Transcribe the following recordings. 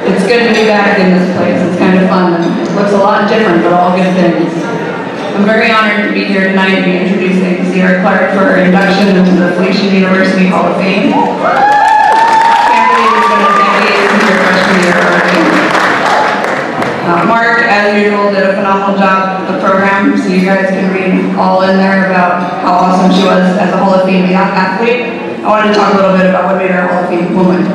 It's good to be back in this place. It's kind of fun. It looks a lot different, but all good things. I'm very honored to be here tonight to be introducing Ciera Clark for her induction into the Felician University Hall of Fame. Can't believe it's been a decade since your freshman year already. Mark, as usual, did a phenomenal job with the program, so you guys can read all in there about how awesome she was as a Hall of Fame athlete. I wanted to talk a little bit about what made her a Hall of Fame woman.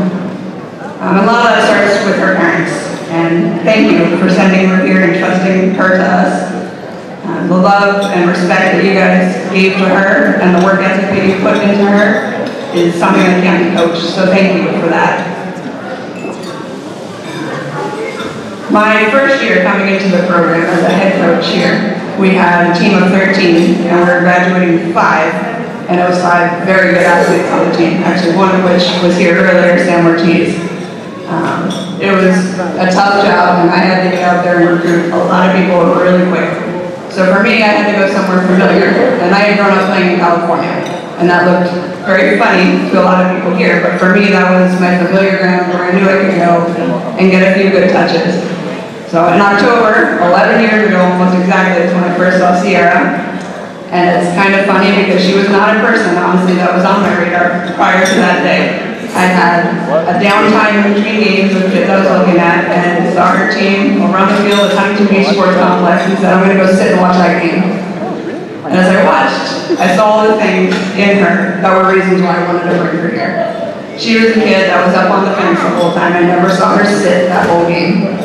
A lot of that starts with her parents, and thank you for sending her here and trusting her to us. The love and respect that you guys gave to her and the work ethic that you put into her is something that can't be coached, so thank you for that. My first year coming into the program as a head coach here, we had a team of 13 and we were graduating 5, and it was 5 very good athletes on the team, actually one of which was here earlier, Sam Ortiz. It was a tough job, and I had to get out there and recruit a lot of people really quick. So for me, I had to go somewhere familiar, and I had grown up playing in California, and that looked very funny to a lot of people here, but for me that was my familiar ground where I knew I could go and get a few good touches. So in October, 11 years ago, almost exactly, is when I first saw Ciera, and it's kind of funny because she was not a person, honestly, that was on my radar prior to that day. I had a downtime in between games with kids I was looking at, and the soccer team over on the field at Huntington Beach Sports Complex, and said, I'm going to go sit and watch that game. And as I watched, I saw the things in her that were reasons why I wanted to bring her here. She was a kid that was up on the fence the whole time. I never saw her sit that whole game.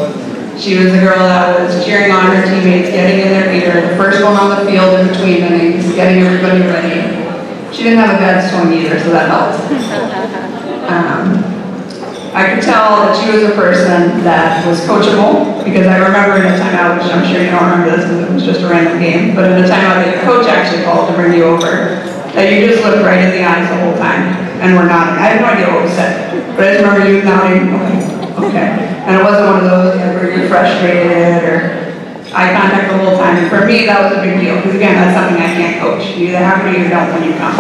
She was a girl that was cheering on her teammates, getting in their gear, the first one on the field in between innings, getting everybody ready. She didn't have a bad swing either, so that helped. I could tell that she was a person that was coachable, because I remember in a timeout, which I'm sure you don't remember this because it was just a random game, but in a timeout that your coach actually called to bring you over, that you just looked right in the eyes the whole time and were nodding. I have no idea what was said, but I just remember you nodding, okay. And it wasn't one of those where you're frustrated or eye contact the whole time. And for me, that was a big deal, because again, that's something I can't coach. You either have it or you don't when you come.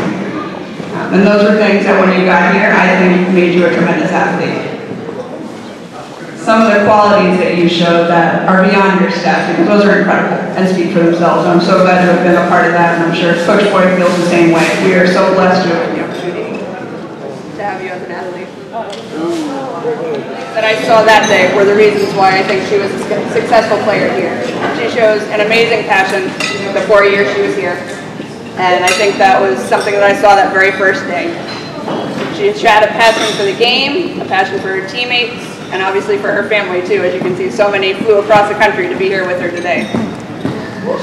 And those were things that when you got here, I think made you a tremendous athlete. Some of the qualities that you showed that are beyond your stats, because those are incredible and speak for themselves. I'm so glad to have been a part of that, and I'm sure Coach Boyd feels the same way. We are so blessed to have the opportunity to have you as an athlete. That I saw that day were the reasons why I think she was a successful player here. She shows an amazing passion the 4 years she was here. And I think that was something that I saw that very first day. She had a passion for the game, a passion for her teammates, and obviously for her family too. As you can see, so many flew across the country to be here with her today.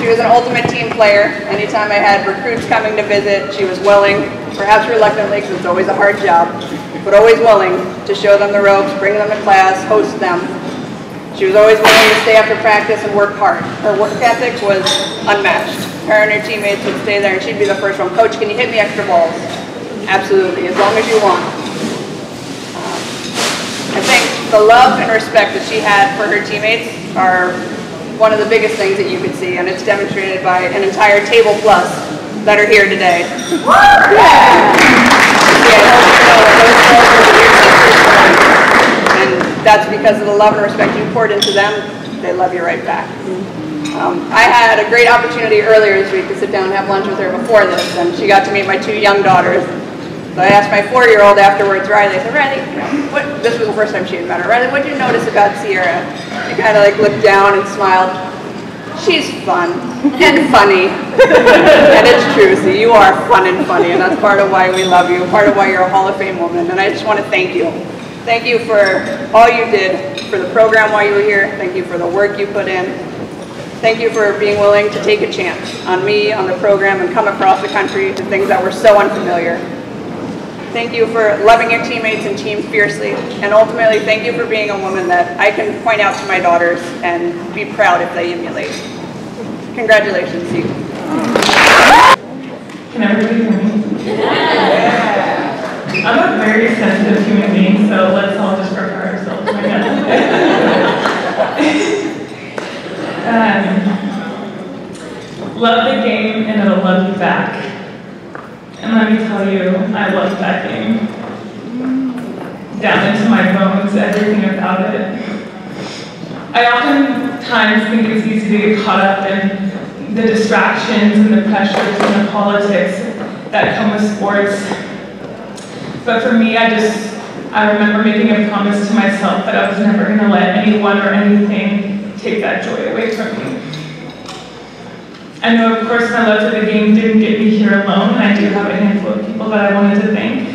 She was an ultimate team player. Anytime I had recruits coming to visit, she was willing, perhaps reluctantly because it's always a hard job, but always willing to show them the ropes, bring them to class, host them. She was always willing to stay after practice and work hard. Her work ethic was unmatched. Her and her teammates would stay there and she'd be the first one. Coach, can you hit me extra balls? Absolutely, as long as you want. I think the love and respect that she had for her teammates are one of the biggest things that you could see, and it's demonstrated by an entire table plus that are here today. And that's because of the love and respect you poured into them. They love you right back. I had a great opportunity earlier this week to sit down and have lunch with her before this, and she got to meet my 2 young daughters. So I asked my 4-year-old afterwards, Riley, I said, Riley, this was the first time she had met her. Riley, what did you notice about Ciera? She kind of like looked down and smiled. She's fun and funny. And it's true, so you are fun and funny, and that's part of why we love you, part of why you're a Hall of Fame woman. And I just want to thank you. Thank you for all you did for the program while you were here. Thank you for the work you put in. Thank you for being willing to take a chance on me, on the program, and come across the country to things that were so unfamiliar. Thank you for loving your teammates and team fiercely. And ultimately, thank you for being a woman that I can point out to my daughters and be proud if they emulate. Congratulations to you. Can everybody hear me? Yeah. I'm a very sensitive human being, so let's all just prepare ourselves. I guess. Love the game and it'll love you back. And let me tell you, I love that game. Down into my bones, everything about it. I oftentimes think it's easy to get caught up in the distractions and the pressures and the politics that come with sports. But for me, I remember making a promise to myself that I was never going to let anyone or anything take that joy away from me. I know, of course, my love for the game didn't get me here alone. I do have a handful of people that I wanted to thank.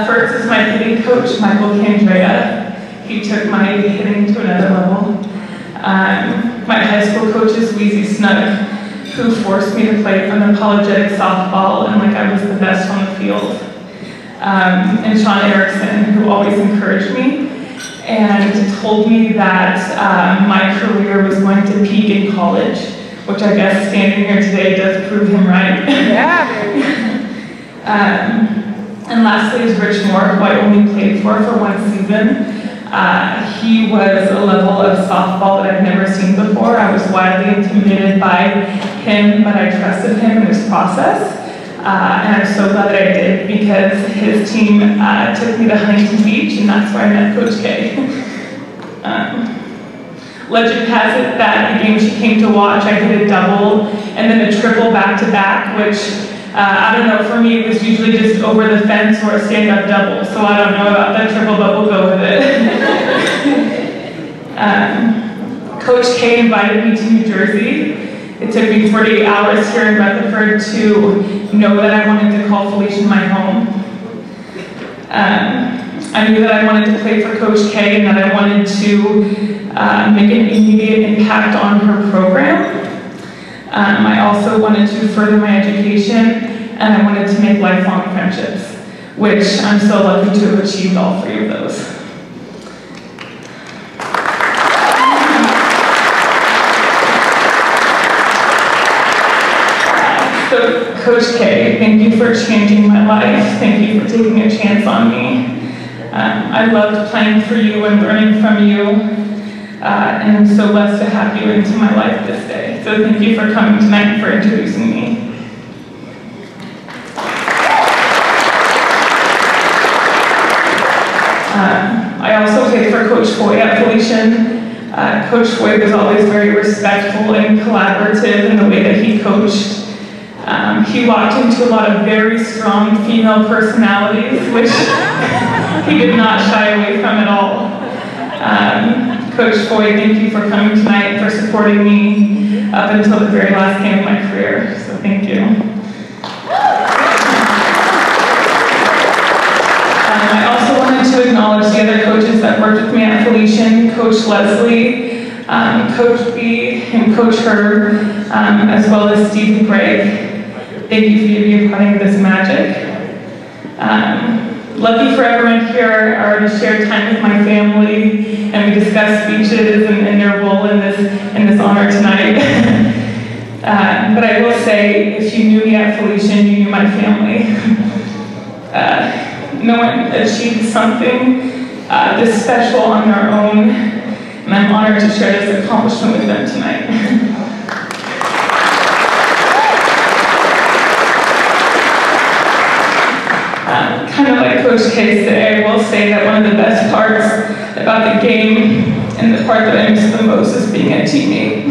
First is my hitting coach, Michael Candrea. He took my hitting to another level. My high school coach is Wheezy Snook, who forced me to play unapologetic softball and like I was the best on the field. And Sean Erickson, who always encouraged me and told me that my career was going to peak in college, which I guess standing here today does prove him right. Yeah. And lastly is Rich Moore, who I only played for one season. He was a level of softball that I've never seen before. I was wildly intimidated by him, but I trusted him in his process. And I'm so glad that I did, because his team took me to Huntington Beach, and that's where I met Coach K. Legend has it that the game she came to watch, I hit a double and then a triple back-to-back, which I don't know, for me it was usually just over the fence or a stand-up double, so I don't know about that triple, but we'll go with it. Coach K invited me to New Jersey. It took me 48 hours here in Rutherford to know that I wanted to call Felicia my home. I knew that I wanted to play for Coach K and that I wanted to make an immediate impact on her program. I also wanted to further my education, and I wanted to make lifelong friendships, which I'm so lucky to have achieved all three of those. So, Coach K, thank you for changing my life. Thank you for taking a chance on me. I loved playing for you and learning from you, and I'm so blessed to have you into my life this day. So thank you for coming tonight and for introducing me. I also played for Coach Foy at Felician. Coach Foy was always very respectful and collaborative in the way that he coached. He walked into a lot of very strong female personalities, which he did not shy away from at all. Coach Foy, thank you for coming tonight and for supporting me up until the very last game of my career, so thank you. I also wanted to acknowledge the other coaches that worked with me at Felician, Coach Leslie, Coach B, and Coach Herb, as well as Steve and Greg. Thank you for being a part of this magic. Lucky for everyone here, I already shared time with my family, and we discussed speeches and their role in this honor tonight. But I will say, if you knew me at Felician, you knew my family. No one achieved something this special on their own, and I'm honored to share this accomplishment with them tonight. Kind of like Coach K said, I will say that one of the best parts about the game, and the part that I miss the most, is being a teammate.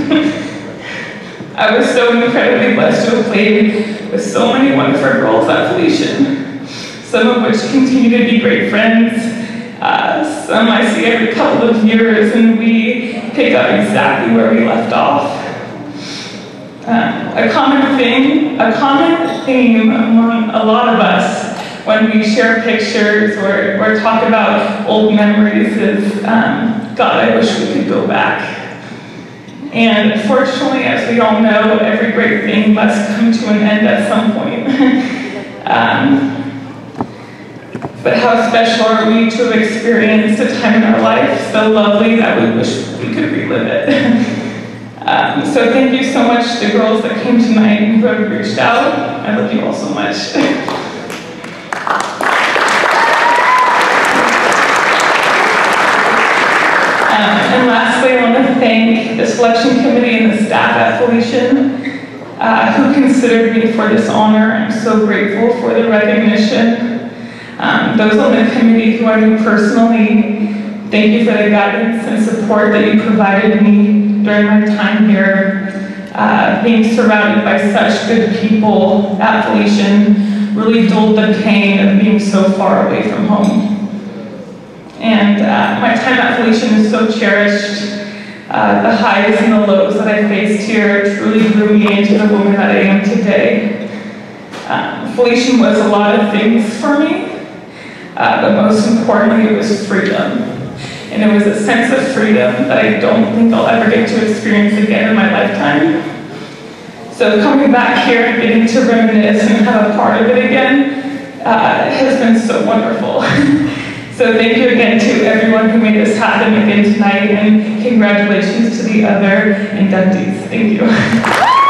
I was so incredibly blessed to have played with so many wonderful girls at Felician, some of which continue to be great friends. Some I see every couple of years, and we pick up exactly where we left off. A common theme among a lot of us when we share pictures or talk about old memories is, God, I wish we could go back. And fortunately, as we all know, every great thing must come to an end at some point. But how special are we to have experienced a time in our life so lovely that we wish we could relive it. So thank you so much to the girls that came tonight and who have reached out. I love you all so much. And lastly, I want to thank the selection committee and the staff at Felician who considered me for this honor. I'm so grateful for the recognition. Those on the committee who I knew personally, Thank you for the guidance and support that you provided me during my time here. Being surrounded by such good people at Felician really dulled the pain of being so far away from home. And my time at Felician is so cherished. The highs and the lows that I faced here truly grew me into the woman that I am today. Felician was a lot of things for me, but most importantly, it was freedom. And it was a sense of freedom that I don't think I'll ever get to experience again in my lifetime. So coming back here and getting to reminisce and have a part of it again has been so wonderful. So thank you again to everyone who made this happen again tonight, and congratulations to the other inductees. Thank you.